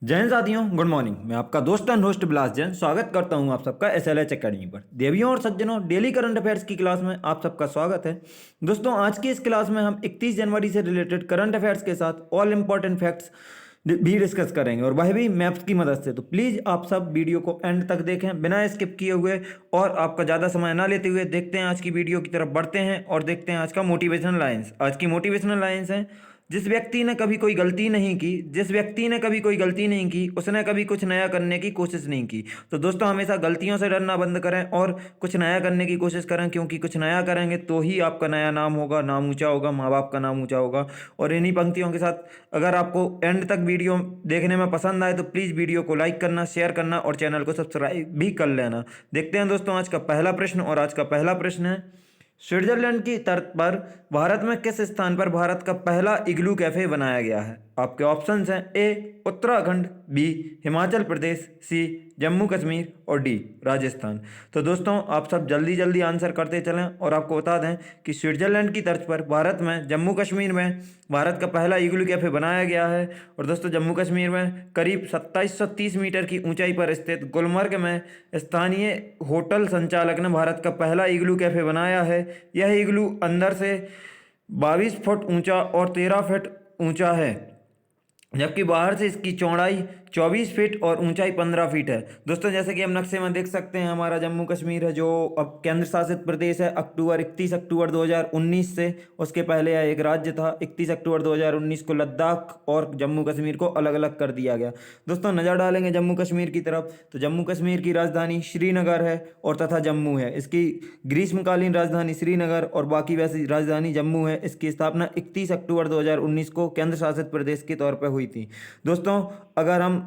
जय हिंद साथियों, good morning. मैं आपका दोस्त एंड होस्ट बिलास जैन स्वागत करता हूं आप सबका एसएलएच एकेडमी पर। देवियों और सज्जनों, डेली करंट अफेयर्स की क्लास में आप सबका स्वागत है। दोस्तों, आज की इस क्लास में हम 31 जनवरी से रिलेटेड करंट अफेयर्स के साथ ऑल इंपॉर्टेंट फैक्ट्स भी डिस्कस करेंगे, और वह भी मैप्स की मदद से। तो प्लीज़ आप सब वीडियो को एंड तक देखें बिना स्किप किए हुए, और आपका ज़्यादा समय ना लेते हुए देखते हैं आज की वीडियो की तरफ बढ़ते हैं और देखते हैं आज का मोटिवेशनल लाइन्स। आज की मोटिवेशनल लाइन्स हैं: जिस व्यक्ति ने कभी कोई गलती नहीं की, जिस व्यक्ति ने कभी कोई गलती नहीं की, उसने कभी कुछ नया करने की कोशिश नहीं की। तो दोस्तों, हमेशा गलतियों से डरना बंद करें और कुछ नया करने की कोशिश करें, क्योंकि कुछ नया करेंगे तो ही आपका नया नाम होगा, नाम ऊंचा होगा, माँ बाप का नाम ऊंचा होगा। और इन्हीं पंक्तियों के साथ, अगर आपको एंड तक वीडियो देखने में पसंद आए तो प्लीज़ वीडियो को लाइक करना, शेयर करना और चैनल को सब्सक्राइब भी कर लेना। देखते हैं दोस्तों आज का पहला प्रश्न, और आज का पहला प्रश्न है: स्विट्जरलैंड की तर्ज पर भारत में किस स्थान पर भारत का पहला इग्लू कैफे बनाया गया है? आपके ऑप्शंस हैं: ए उत्तराखंड, बी हिमाचल प्रदेश, सी जम्मू कश्मीर और डी राजस्थान। तो दोस्तों, आप सब जल्दी जल्दी आंसर करते चलें, और आपको बता दें कि स्विट्जरलैंड की तर्ज पर भारत में जम्मू कश्मीर में भारत का पहला इग्लू कैफे बनाया गया है। और दोस्तों, जम्मू कश्मीर में करीब 2730 मीटर की ऊंचाई पर स्थित गुलमर्ग में स्थानीय होटल संचालक ने भारत का पहला इग्लू कैफे बनाया है। यह इग्लू अंदर से 22 फुट ऊंचा और 13 फुट ऊंचा है, जबकि बाहर से इसकी चौड़ाई 24 फीट और ऊंचाई 15 फीट है। दोस्तों, जैसे कि हम नक्शे में देख सकते हैं, हमारा जम्मू कश्मीर है जो अब केंद्र शासित प्रदेश है। 31 अक्टूबर 2019 से, उसके पहले यह एक राज्य था। 31 अक्टूबर 2019 को लद्दाख और जम्मू कश्मीर को अलग अलग कर दिया गया। दोस्तों, नज़र डालेंगे जम्मू कश्मीर की तरफ, तो जम्मू कश्मीर की राजधानी श्रीनगर है और तथा जम्मू है। इसकी ग्रीष्मकालीन राजधानी श्रीनगर और बाकी वैसी राजधानी जम्मू है। इसकी स्थापना 31 अक्टूबर 2019 को केंद्र शासित प्रदेश के तौर पर हुई थी। दोस्तों, अगर हम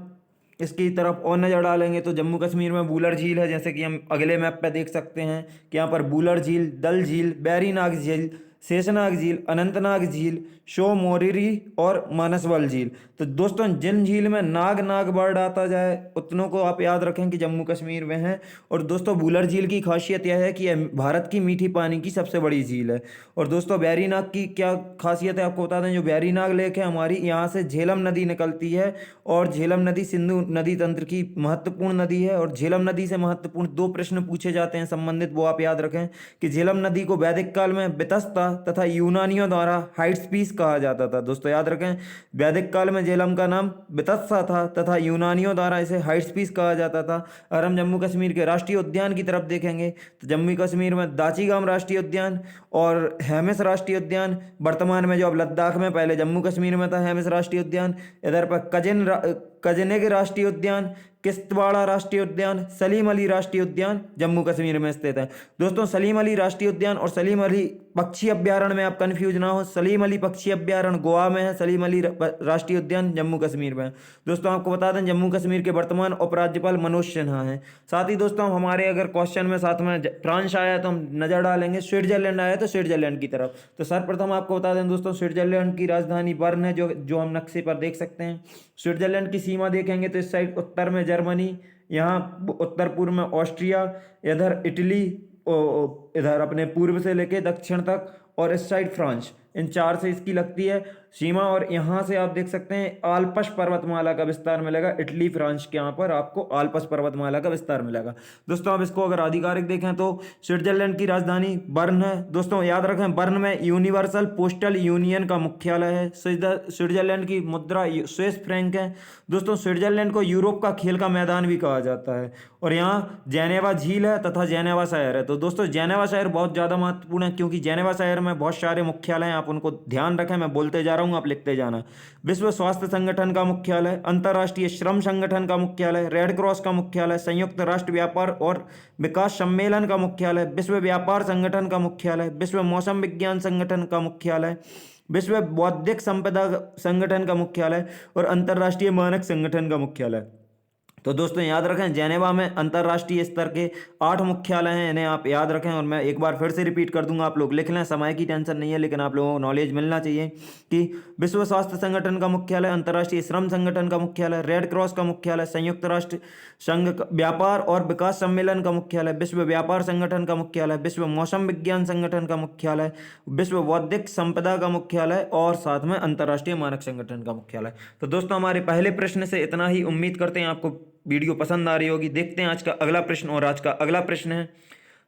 इसकी तरफ और नज़र डालेंगे तो जम्मू कश्मीर में बूलर झील है, जैसे कि हम अगले मैप पे देख सकते हैं कि यहाँ पर बूलर झील, डल झील, बैरीनाग झील, शेषनाग झील, अनंतनाग झील, शो मोरिरी और मानसवाल झील। तो दोस्तों, जिन झील में नाग नाग वर्ड आता जाए उतनों को आप याद रखें कि जम्मू कश्मीर में है। और दोस्तों, बूलर झील की खासियत यह है कि यह भारत की मीठी पानी की सबसे बड़ी झील है। और दोस्तों, बैरीनाग की क्या खासियत है आपको बता दें। जो बैरीनाग लेक है हमारी, यहाँ से झेलम नदी निकलती है, और झेलम नदी सिंधु नदी तंत्र की महत्वपूर्ण नदी है। और झेलम नदी से महत्वपूर्ण दो प्रश्न पूछे जाते हैं संबंधित, वो आप याद रखें कि झेलम नदी को वैदिक काल में बितस्ता तथा यूनानियों द्वारा हाइट्सपीस कहा जाता था। दोस्तों, याद रखें, वैदिक काल में झेलम का नाम बितस्ता था तथा यूनानियों द्वारा इसे हाइट्सपीस कहा जाता था। अगर हम जम्मू कश्मीर के राष्ट्रीय उद्यान की तरफ देखेंगे तो जम्मू कश्मीर में दाचीगाम राष्ट्रीय उद्यान और हेमिस राष्ट्रीय उद्यान, वर्तमान में जो अब लद्दाख में, पहले जम्मू कश्मीर में था हेमिस राष्ट्रीय उद्यान। इधर पर कजनेग राष्ट्रीय उद्यान, किश्तवाड़ा राष्ट्रीय उद्यान, सलीम अली राष्ट्रीय उद्यान जम्मू कश्मीर में स्थित है। दोस्तों, सलीम अली राष्ट्रीय उद्यान और सलीम अली पक्षी अभ्यारण्य में आप कंफ्यूज ना हो। सलीम अली पक्षी अभ्यारण्य गोवा में है, सलीम अली राष्ट्रीय उद्यान जम्मू कश्मीर में है। दोस्तों, आपको बता दें जम्मू कश्मीर के वर्तमान उपराज्यपाल मनोज सिन्हा हैं। साथ ही दोस्तों, हमारे अगर क्वेश्चन में साथ में फ्रांस आया तो हम नजर डालेंगे, स्विट्जरलैंड आया तो स्विट्जरलैंड की तरफ। तो सर्वप्रथम आपको बता दें दोस्तों, स्विट्जरलैंड की राजधानी बर्न है, जो हम नक्शे पर देख सकते हैं। स्विट्जरलैंड की सीमा देखेंगे तो इस साइड उत्तर में जर्मनी, यहाँ उत्तर पूर्व में ऑस्ट्रिया, इधर इटली, इधर अपने पूर्व से लेके दक्षिण तक, और इस साइड फ्रांस। इन चार से इसकी लगती है सीमा। और यहाँ से आप देख सकते हैं आल्पस पर्वतमाला का विस्तार मिलेगा। इटली फ्रांस के यहाँ पर आपको आल्पस पर्वतमाला का विस्तार मिलेगा। दोस्तों, अब इसको अगर आधिकारिक देखें तो स्विट्जरलैंड की राजधानी बर्न है। दोस्तों, याद रखें, बर्न में यूनिवर्सल पोस्टल यूनियन का मुख्यालय है। स्विट्जरलैंड की मुद्रा स्विस फ्रैंक है। दोस्तों, स्विट्जरलैंड को यूरोप का खेल का मैदान भी कहा जाता है। और यहाँ जेनेवा झील है तथा जेनेवा शहर है। तो दोस्तों, जेनेवा शहर बहुत ज़्यादा महत्वपूर्ण है, क्योंकि जेनेवा शहर में बहुत सारे मुख्यालय हैं। आप उनको ध्यान रखें, मैं बोलते जा रहा हूँ, आप लिखते जाना। विश्व स्वास्थ्य संगठन का मुख्यालय, अंतर्राष्ट्रीय श्रम संगठन का मुख्यालय, रेड क्रॉस का मुख्यालय, संयुक्त राष्ट्र व्यापार और विकास सम्मेलन का मुख्यालय, विश्व व्यापार संगठन का मुख्यालय, विश्व मौसम विज्ञान संगठन का मुख्यालय, विश्व बौद्धिक संपदा संगठन का मुख्यालय और अंतर्राष्ट्रीय मानक संगठन का मुख्यालय। तो दोस्तों याद रखें, जेनेवा में अंतर्राष्ट्रीय स्तर के 8 मुख्यालय हैं, इन्हें आप याद रखें। और मैं एक बार फिर से रिपीट कर दूंगा, आप लोग लिख लें, समय की टेंशन नहीं है, लेकिन आप लोगों को नॉलेज मिलना चाहिए कि विश्व स्वास्थ्य संगठन का मुख्यालय, अंतर्राष्ट्रीय श्रम संगठन का मुख्यालय, रेड क्रॉस का मुख्यालय, संयुक्त राष्ट्र संघ व्यापार और विकास सम्मेलन का मुख्यालय, विश्व व्यापार संगठन का मुख्यालय, विश्व मौसम विज्ञान संगठन का मुख्यालय, विश्व बौद्धिक संपदा का मुख्यालय और साथ में अंतर्राष्ट्रीय मानक संगठन का मुख्यालय। तो दोस्तों हमारे पहले प्रश्न से इतना ही, उम्मीद करते हैं आपको वीडियो पसंद आ रही होगी। देखते हैं आज का अगला प्रश्न, और आज का अगला प्रश्न है,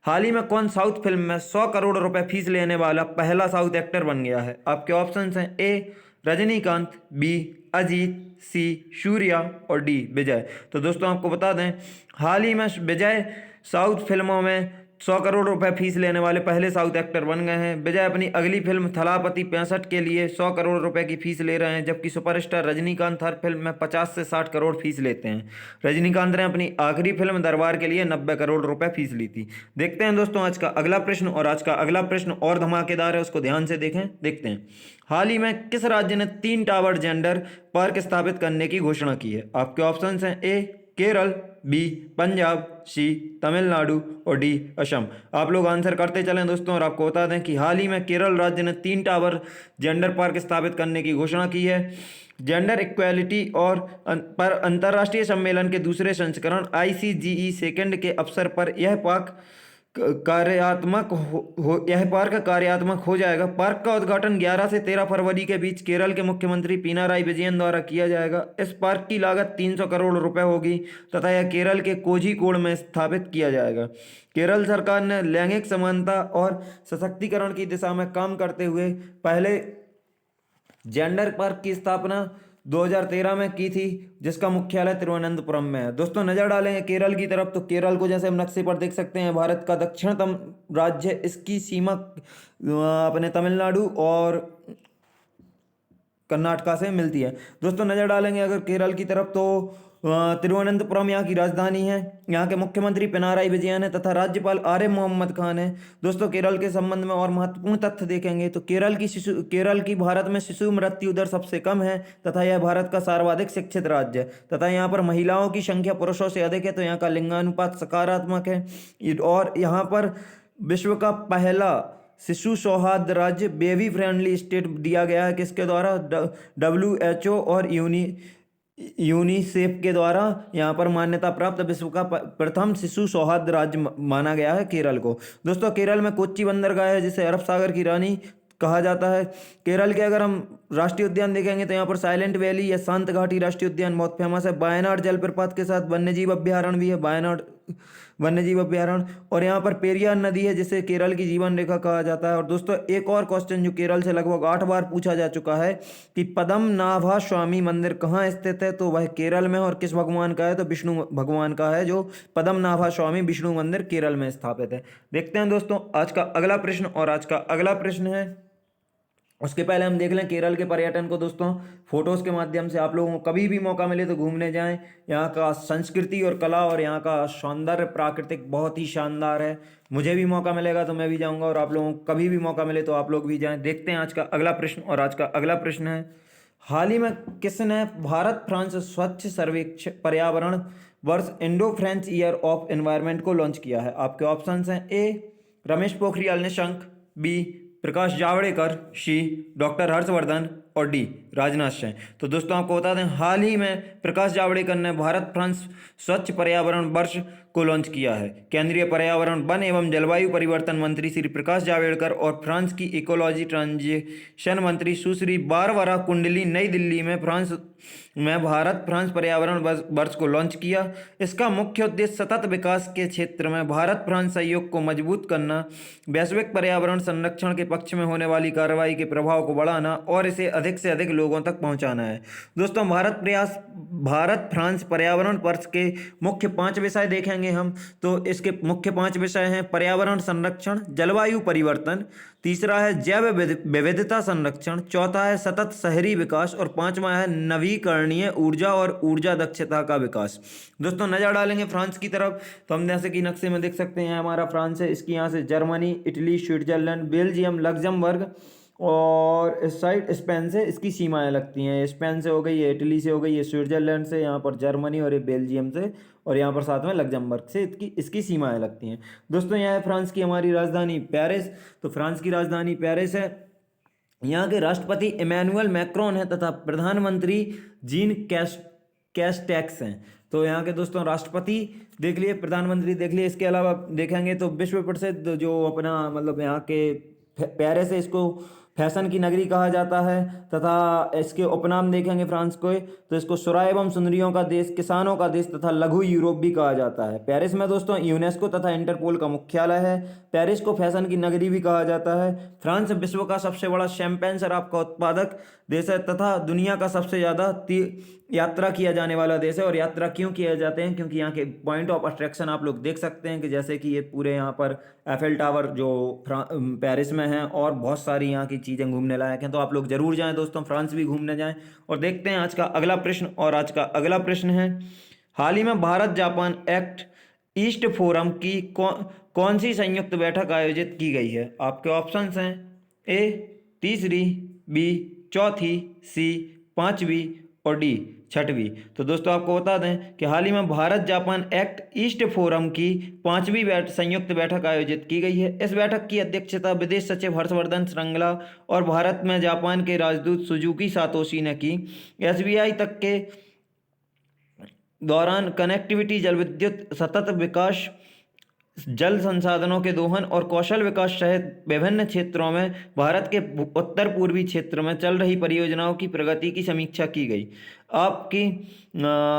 हाल ही में कौन साउथ फिल्म में 100 करोड़ रुपए फीस लेने वाला पहला साउथ एक्टर बन गया है? आपके ऑप्शंस हैं, ए रजनीकांत, बी अजीत, सी सूर्या और डी विजय। तो दोस्तों आपको बता दें, हाल ही में विजय साउथ फिल्मों में 100 करोड़ रुपए फीस लेने वाले पहले साउथ एक्टर बन गए हैं। विजय अपनी अगली फिल्म थलापति 65 के लिए 100 करोड़ रुपए की फीस ले रहे हैं, जबकि सुपरस्टार रजनीकांत हर फिल्म में 50 से 60 करोड़ फीस लेते हैं। रजनीकांत ने अपनी आखिरी फिल्म दरबार के लिए 90 करोड़ रुपए फीस ली थी। देखते हैं दोस्तों आज का अगला प्रश्न, और आज का अगला प्रश्न और धमाकेदार है, उसको ध्यान से देखें। देखते हैं, हाल ही में किस राज्य ने 3 टावर जेंडर पार्क स्थापित करने की घोषणा की है? आपके ऑप्शंस हैं, ए केरल, बी पंजाब, सी तमिलनाडु और डी असम। आप लोग आंसर करते चलें दोस्तों, और आपको बता दें कि हाल ही में केरल राज्य ने 3 टावर जेंडर पार्क स्थापित करने की घोषणा की है। जेंडर इक्वालिटी और पर अंतर्राष्ट्रीय सम्मेलन के दूसरे संस्करण ICGE सेकंड के अवसर पर यह पार्क कार्यात्मक हो जाएगा। पार्क का उद्घाटन 11 से 13 फरवरी के बीच केरल के मुख्यमंत्री पिनाराई विजयन द्वारा किया जाएगा। इस पार्क की लागत 300 करोड़ रुपए होगी तथा यह केरल के कोझीकोड में स्थापित किया जाएगा। केरल सरकार ने लैंगिक समानता और सशक्तिकरण की दिशा में काम करते हुए पहले जेंडर पार्क की स्थापना 2013 में की थी, जिसका मुख्यालय तिरुवनंतपुरम में है। दोस्तों नजर डालेंगे केरल की तरफ, तो केरल को जैसे हम नक्शे पर देख सकते हैं, भारत का दक्षिणतम राज्य, इसकी सीमा अपने तमिलनाडु और कर्नाटका से मिलती है। दोस्तों नजर डालेंगे अगर केरल की तरफ, तो तिरुवनंतपुरम यहाँ की राजधानी है। यहाँ के मुख्यमंत्री पिनाराई विजयन है तथा राज्यपाल आरिफ मोहम्मद खान है। दोस्तों केरल के संबंध में और महत्वपूर्ण तथ्य देखेंगे तो केरल की भारत में शिशु मृत्यु दर सबसे कम है तथा यह भारत का सर्वाधिक शिक्षित राज्य है तथा यहाँ पर महिलाओं की संख्या पुरुषों से अधिक है, तो यहाँ का लिंगानुपात सकारात्मक है। और यहाँ पर विश्व का पहला शिशु सौहार्द राज्य, बेबी फ्रेंडली स्टेट दिया गया है, किसके द्वारा? WHO और यूनिसेफ के द्वारा यहाँ पर मान्यता प्राप्त विश्व का प्रथम शिशु सौहार्द राज्य माना गया है केरल को। दोस्तों केरल में कोच्चि बंदरगाह है, जिसे अरब सागर की रानी कहा जाता है। केरल के अगर हम राष्ट्रीय उद्यान देखेंगे तो यहाँ पर साइलेंट वैली या शांत घाटी राष्ट्रीय उद्यान बहुत फेमस है। वायनाड जलप्रपात के साथ वन्यजीव अभ्यारण्य भी है, वायनाड वन्यजीव अभ्यारण्य। और यहाँ पर पेरियार नदी है, जिसे केरल की जीवन रेखा कहा जाता है। और दोस्तों एक और क्वेश्चन जो केरल से लगभग 8 बार पूछा जा चुका है कि पद्मनाभा स्वामी मंदिर कहाँ स्थित है, तो वह केरल में, और किस भगवान का है, तो विष्णु भगवान का है, जो पद्मनाभा स्वामी विष्णु मंदिर केरल में स्थापित है। देखते हैं दोस्तों आज का अगला प्रश्न, और आज का अगला प्रश्न है, उसके पहले हम देख लें केरल के पर्यटन को। दोस्तों फोटोज़ के माध्यम से आप लोगों को कभी भी मौका मिले तो घूमने जाएं। यहाँ का संस्कृति और कला और यहाँ का सौंदर्य प्राकृतिक बहुत ही शानदार है। मुझे भी मौका मिलेगा तो मैं भी जाऊँगा, और आप लोगों को कभी भी मौका मिले तो आप लोग भी जाएं। देखते हैं आज का अगला प्रश्न, और आज का अगला प्रश्न है, हाल ही में किसने भारत फ्रांस स्वच्छ सर्वेक्षण पर्यावरण वर्ष Indo French year of environment को लॉन्च किया है? आपके ऑप्शंस हैं, ए रमेश पोखरियाल निशंक, बी प्रकाश जावड़ेकर, सी डॉक्टर हर्षवर्धन और डी राजनाथ सिंह। तो दोस्तों आपको बता दें, हाल ही में प्रकाश जावड़ेकर ने भारत फ्रांस स्वच्छ पर्यावरण वर्ष को लॉन्च किया है। केंद्रीय पर्यावरण, वन एवं जलवायु परिवर्तन मंत्री श्री प्रकाश जावड़ेकर और फ्रांस की इकोलॉजी ट्रांजिशन मंत्री सुश्री बारबरा कुंडली नई दिल्ली में भारत फ्रांस पर्यावरण वर्ष को लॉन्च किया। इसका मुख्य उद्देश्य सतत विकास के क्षेत्र में भारत फ्रांस सहयोग को मजबूत करना, वैश्विक पर्यावरण संरक्षण के पक्ष में होने वाली कार्रवाई के प्रभाव को बढ़ाना और इसे अधिक से अधिक लोगों तक पहुंचाना है। दोस्तों भारत फ्रांस पर्यावरण वर्ष के मुख्य 5 विषय देखेंगे हम, तो इसके मुख्य 5 विषय हैं, पर्यावरण संरक्षण, जलवायु परिवर्तन, तीसरा है जैव विविधता संरक्षण, चौथा है सतत शहरी विकास और 5वां है नवीकरणीय ऊर्जा और ऊर्जा दक्षता का विकास। दोस्तों नजर डालेंगे फ्रांस की तरफ, तो हम जैसे कि नक्शे में देख सकते हैं हमारा फ्रांस है, इसकी यहाँ से Germany, Italy, Switzerland, Belgium, Luxembourg और इस साइड स्पेन से इसकी सीमाएं लगती हैं। स्पेन से हो गई, ये इटली से हो गई, ये स्विट्जरलैंड से, यहाँ पर जर्मनी और ये बेल्जियम से, और यहाँ पर साथ में लग्जमबर्ग से इसकी सीमाएं लगती हैं। दोस्तों यहाँ है फ्रांस की हमारी राजधानी पेरिस। तो फ्रांस की राजधानी पेरिस है। यहाँ के राष्ट्रपति इमैनुअल मैक्रोन है तथा प्रधानमंत्री जीन कैस्टेक्स हैं। तो यहाँ के दोस्तों राष्ट्रपति देख लिए, प्रधानमंत्री देख लिए। इसके अलावा देखेंगे तो विश्व प्रसिद्ध जो अपना मतलब यहाँ के पेरिस है, इसको फैशन की नगरी कहा जाता है। तथा इसके उपनाम देखेंगे फ्रांस को तो इसको सुरा एवं सुंदरियों का देश, किसानों का देश तथा लघु यूरोप भी कहा जाता है। पेरिस में दोस्तों यूनेस्को तथा इंटरपोल का मुख्यालय है। पेरिस को फैशन की नगरी भी कहा जाता है। फ्रांस विश्व का सबसे बड़ा शैंपेन शराब का उत्पादक देश है तथा दुनिया का सबसे ज़्यादा यात्रा किया जाने वाला देश है। और यात्रा क्यों किए जाते हैं, क्योंकि यहाँ के पॉइंट ऑफ अट्रैक्शन आप लोग देख सकते हैं कि जैसे कि ये पूरे यहाँ पर एफेल टावर जो पेरिस में है, और बहुत सारी यहाँ की चीज़ें घूमने लायक हैं। तो आप लोग जरूर जाएं दोस्तों, फ्रांस भी घूमने जाएं। और देखते हैं आज का अगला प्रश्न। और आज का अगला प्रश्न है, हाल ही में Bharat Japan act east forum की कौन सी संयुक्त बैठक आयोजित की गई है? आपके ऑप्शंस हैं ए तीसरी, बी चौथी, सी पांचवी और डी छठवीं। तो दोस्तों आपको बता दें कि हाल ही में Bharat Japan act east forum की पांचवी संयुक्त बैठक आयोजित की गई है। इस बैठक की अध्यक्षता विदेश सचिव हर्षवर्धन श्रृंगला और भारत में जापान के राजदूत सुजुकी सातोशी ने की। एसबीआई तक के दौरान कनेक्टिविटी, जल विद्युत, सतत विकास, जल संसाधनों के दोहन और कौशल विकास सहित विभिन्न क्षेत्रों में भारत के उत्तर पूर्वी क्षेत्र में चल रही परियोजनाओं की प्रगति की समीक्षा की गई। आपकी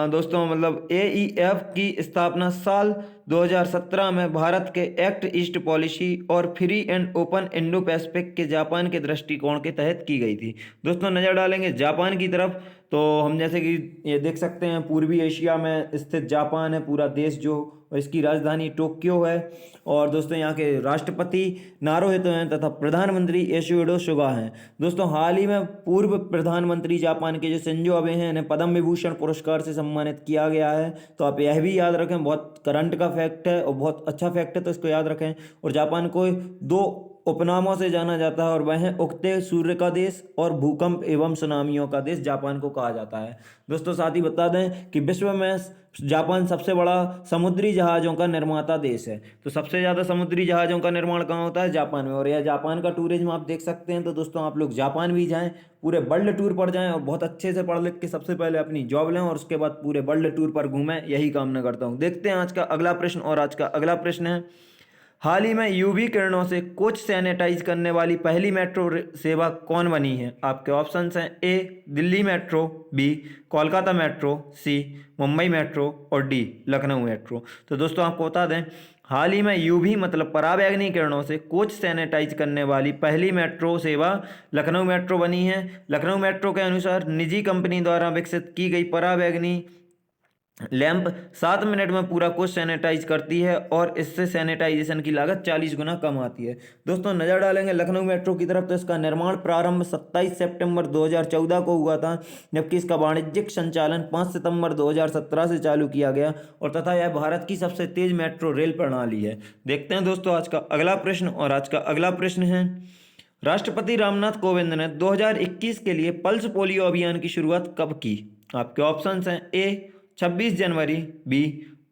दोस्तों मतलब AEF की स्थापना साल 2017 में भारत के एक्ट ईस्ट पॉलिसी और free and open Indo Pacific के जापान के दृष्टिकोण के तहत की गई थी। दोस्तों नज़र डालेंगे जापान की तरफ, तो हम जैसे कि ये देख सकते हैं पूर्वी एशिया में स्थित जापान है पूरा देश जो, और इसकी राजधानी टोक्यो है। और दोस्तों यहाँ के राष्ट्रपति नारुहितो हैं तथा प्रधानमंत्री योशिहिडे सुगा हैं। दोस्तों हाल ही में पूर्व प्रधानमंत्री जापान के जो शिंजो आबे हैं, इन्हें पद्म विभूषण पुरस्कार से सम्मानित किया गया है। तो आप यह भी याद रखें, बहुत करंट का फैक्ट है और बहुत अच्छा फैक्ट है, तो इसको याद रखें। और जापान को 2 उपनामों से जाना जाता है, और वह है उगते सूर्य का देश और भूकंप एवं सुनामियों का देश जापान को कहा जाता है। दोस्तों साथ ही बता दें कि विश्व में जापान सबसे बड़ा समुद्री जहाज़ों का निर्माता देश है। तो सबसे ज़्यादा समुद्री जहाज़ों का निर्माण कहाँ होता है? जापान में। और यह जापान का टूरिज्म आप देख सकते हैं। तो दोस्तों आप लोग जापान भी जाएं, पूरे वर्ल्ड टूर पर जाएं और बहुत अच्छे से पढ़ लिख के सबसे पहले अपनी जॉब लें और उसके बाद पूरे वर्ल्ड टूर पर घूमें, यही कामना करता हूँ। देखते हैं आज का अगला प्रश्न। और आज का अगला प्रश्न है, हाल ही में यूवी किरणों से कोच सैनिटाइज करने वाली पहली मेट्रो सेवा कौन बनी है? आपके ऑप्शंस हैं A Delhi metro, B Kolkata metro, C Mumbai metro और डी लखनऊ मेट्रो। तो दोस्तों आपको बता दें, हाल ही में यूवी मतलब पराबैंगनी किरणों से कोच सैनिटाइज करने वाली पहली मेट्रो सेवा लखनऊ मेट्रो बनी है। लखनऊ मेट्रो के अनुसार निजी कंपनी द्वारा विकसित की गई पराबैंगनी लैंप 7 मिनट में पूरा कोच सैनिटाइज करती है और इससे सैनिटाइजेशन की लागत 40 गुना कम आती है। दोस्तों नज़र डालेंगे लखनऊ मेट्रो की तरफ, तो इसका निर्माण प्रारंभ 27 सितंबर 2014 को हुआ था, जबकि इसका वाणिज्यिक संचालन 5 सितंबर 2017 से चालू किया गया, और तथा यह भारत की सबसे तेज मेट्रो रेल प्रणाली है। देखते हैं दोस्तों आज का अगला प्रश्न। और आज का अगला प्रश्न है, राष्ट्रपति रामनाथ कोविंद ने 2021 के लिए पल्स पोलियो अभियान की शुरुआत कब की? आपके ऑप्शंस हैं ए 26 जनवरी, बी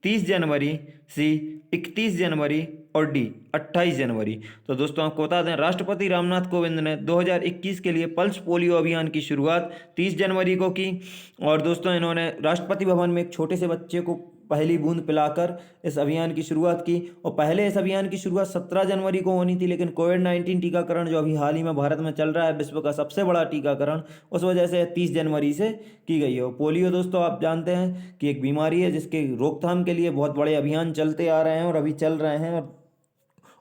30 जनवरी, सी 31 जनवरी और डी 28 जनवरी। तो दोस्तों आपको बता दें, राष्ट्रपति रामनाथ कोविंद ने 2021 के लिए पल्स पोलियो अभियान की शुरुआत 30 जनवरी को की। और दोस्तों इन्होंने राष्ट्रपति भवन में एक छोटे से बच्चे को पहली बूंद पिलाकर इस अभियान की शुरुआत की। और पहले इस अभियान की शुरुआत 17 जनवरी को होनी थी, लेकिन कोविड-19 टीकाकरण जो अभी हाल ही में भारत में चल रहा है, विश्व का सबसे बड़ा टीकाकरण, उस वजह से 30 जनवरी से की गई है। और पोलियो दोस्तों आप जानते हैं कि एक बीमारी है जिसके रोकथाम के लिए बहुत बड़े अभियान चलते आ रहे हैं और अभी चल रहे हैं,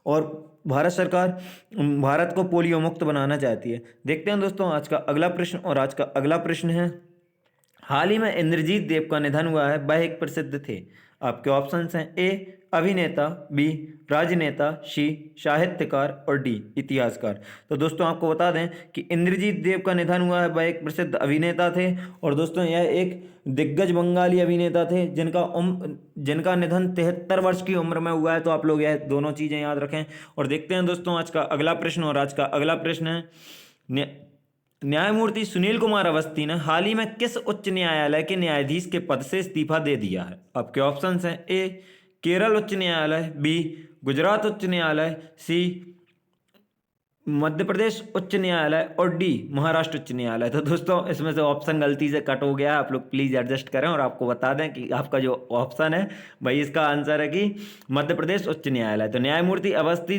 और भारत सरकार भारत को पोलियो मुक्त बनाना चाहती है। देखते हैं दोस्तों आज का अगला प्रश्न। और आज का अगला प्रश्न है, हाल ही में इंद्रजीत देव का निधन हुआ है, वह एक प्रसिद्ध थे। आपके ऑप्शंस हैं ए अभिनेता, बी राजनेता, सी साहित्यकार और डी इतिहासकार। तो दोस्तों आपको बता दें कि इंद्रजीत देव का निधन हुआ है, वह एक प्रसिद्ध अभिनेता थे। और दोस्तों यह एक दिग्गज बंगाली अभिनेता थे जिनका निधन 73 वर्ष की उम्र में हुआ है। तो आप लोग यह दोनों चीज़ें याद रखें। और देखते हैं दोस्तों आज का अगला प्रश्न। और आज का अगला प्रश्न है, न्या- न्यायमूर्ति सुनील कुमार अवस्थी ने हाल ही में किस उच्च न्यायालय के न्यायाधीश के पद से इस्तीफा दे दिया है? आपके ऑप्शंस हैं: ए केरल उच्च न्यायालय, बी गुजरात उच्च न्यायालय, सी मध्य प्रदेश उच्च न्यायालय और डी महाराष्ट्र उच्च न्यायालय। तो दोस्तों इसमें से ऑप्शन गलती से कट हो गया है, आप लोग प्लीज़ एडजस्ट करें और आपको बता दें कि आपका जो ऑप्शन है भाई इसका आंसर है कि मध्य प्रदेश उच्च न्यायालय। तो न्यायमूर्ति अवस्थी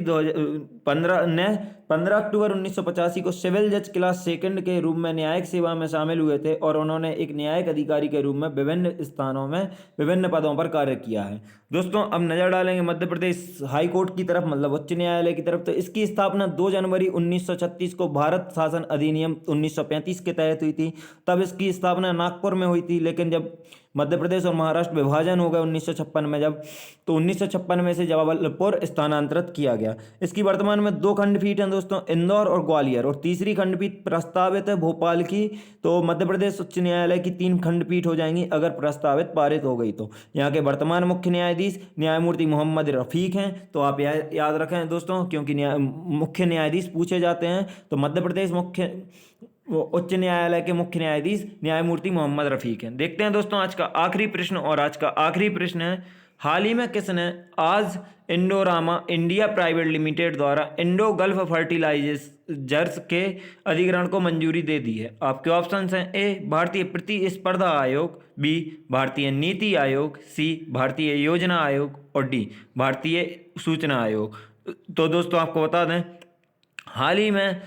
15 अक्टूबर 1985 को सिविल जज क्लास सेकंड के रूप में न्यायिक सेवा में शामिल हुए थे और उन्होंने एक न्यायिक अधिकारी के रूप में विभिन्न स्थानों में विभिन्न पदों पर कार्य किया है। दोस्तों अब नजर डालेंगे मध्य प्रदेश हाई कोर्ट की तरफ, मतलब उच्च न्यायालय की तरफ। तो इसकी स्थापना 2 जनवरी 1936 को भारत शासन अधिनियम 1935 के तहत हुई थी। तब इसकी स्थापना नागपुर में हुई थी, लेकिन जब मध्य प्रदेश और महाराष्ट्र विभाजन हो गया 1956 में, जब तो 1956 में से जबलपुर स्थानांतरित किया गया। इसकी वर्तमान में 2 खंडपीठ हैं दोस्तों, इंदौर और ग्वालियर, और तीसरी खंडपीठ प्रस्तावित है भोपाल की। तो मध्य प्रदेश उच्च न्यायालय की 3 खंडपीठ हो जाएंगी अगर प्रस्तावित पारित हो गई तो। यहाँ के वर्तमान मुख्य न्यायाधीश न्यायमूर्ति मोहम्मद रफीक हैं। तो आप याद रखें दोस्तों, क्योंकि मुख्य न्यायाधीश पूछे जाते हैं। तो मध्य प्रदेश उच्च न्यायालय के मुख्य न्यायाधीश न्यायमूर्ति मोहम्मद रफीक हैं। देखते हैं दोस्तों आज का आखिरी प्रश्न, और आज का आखिरी प्रश्न है: हाल ही में किसने आज इंडोरामा इंडिया प्राइवेट लिमिटेड द्वारा इंडो गल्फ फर्टिलाइजर्स के अधिग्रहण को मंजूरी दे दी है? आपके ऑप्शंस हैं: ए भारतीय प्रतिस्पर्धा आयोग, बी भारतीय नीति आयोग, सी भारतीय योजना आयोग और डी भारतीय सूचना आयोग। तो दोस्तों आपको बता दें, हाल ही में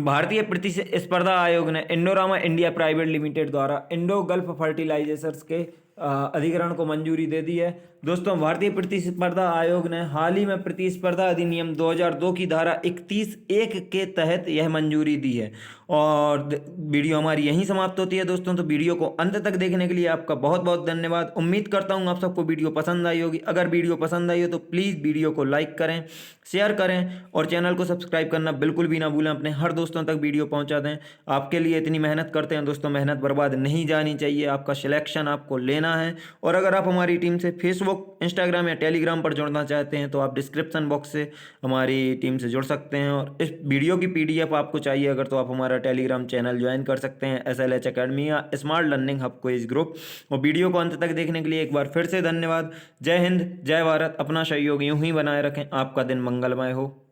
भारतीय प्रतिस्पर्धा आयोग ने इंडोरामा इंडिया प्राइवेट लिमिटेड द्वारा इंडो गल्फ फर्टिलाइजर्स के अधिग्रहण को मंजूरी दे दी है। दोस्तों भारतीय प्रतिस्पर्धा आयोग ने हाल ही में प्रतिस्पर्धा अधिनियम 2002 की धारा 31(1) के तहत यह मंजूरी दी है। और वीडियो हमारी यहीं समाप्त होती है दोस्तों। तो वीडियो को अंत तक देखने के लिए आपका बहुत बहुत धन्यवाद। उम्मीद करता हूँ आप सबको वीडियो पसंद आई होगी। अगर वीडियो पसंद आई हो तो प्लीज़ वीडियो को लाइक करें, शेयर करें और चैनल को सब्सक्राइब करना बिल्कुल भी ना भूलें। अपने हर दोस्तों तक वीडियो पहुंचा दें। आपके लिए इतनी मेहनत करते हैं दोस्तों, मेहनत बर्बाद नहीं जानी चाहिए। आपका सिलेक्शन आपको लेना है। और अगर आप हमारी टीम से फेसबुक, इंस्टाग्राम या टेलीग्राम पर जुड़ना चाहते हैं तो आप डिस्क्रिप्शन बॉक्स से हमारी टीम से जुड़ सकते हैं। और इस वीडियो की PDF आपको चाहिए अगर, तो आप हमारा टेलीग्राम चैनल ज्वाइन कर सकते हैं, SLH अकेडमी या smart learning hub quiz group. और वीडियो को अंत तक देखने के लिए एक बार फिर से धन्यवाद। जय हिंद, जय भारत। अपना सहयोग यूं ही बनाए रखें। आपका दिन मंगलमय हो।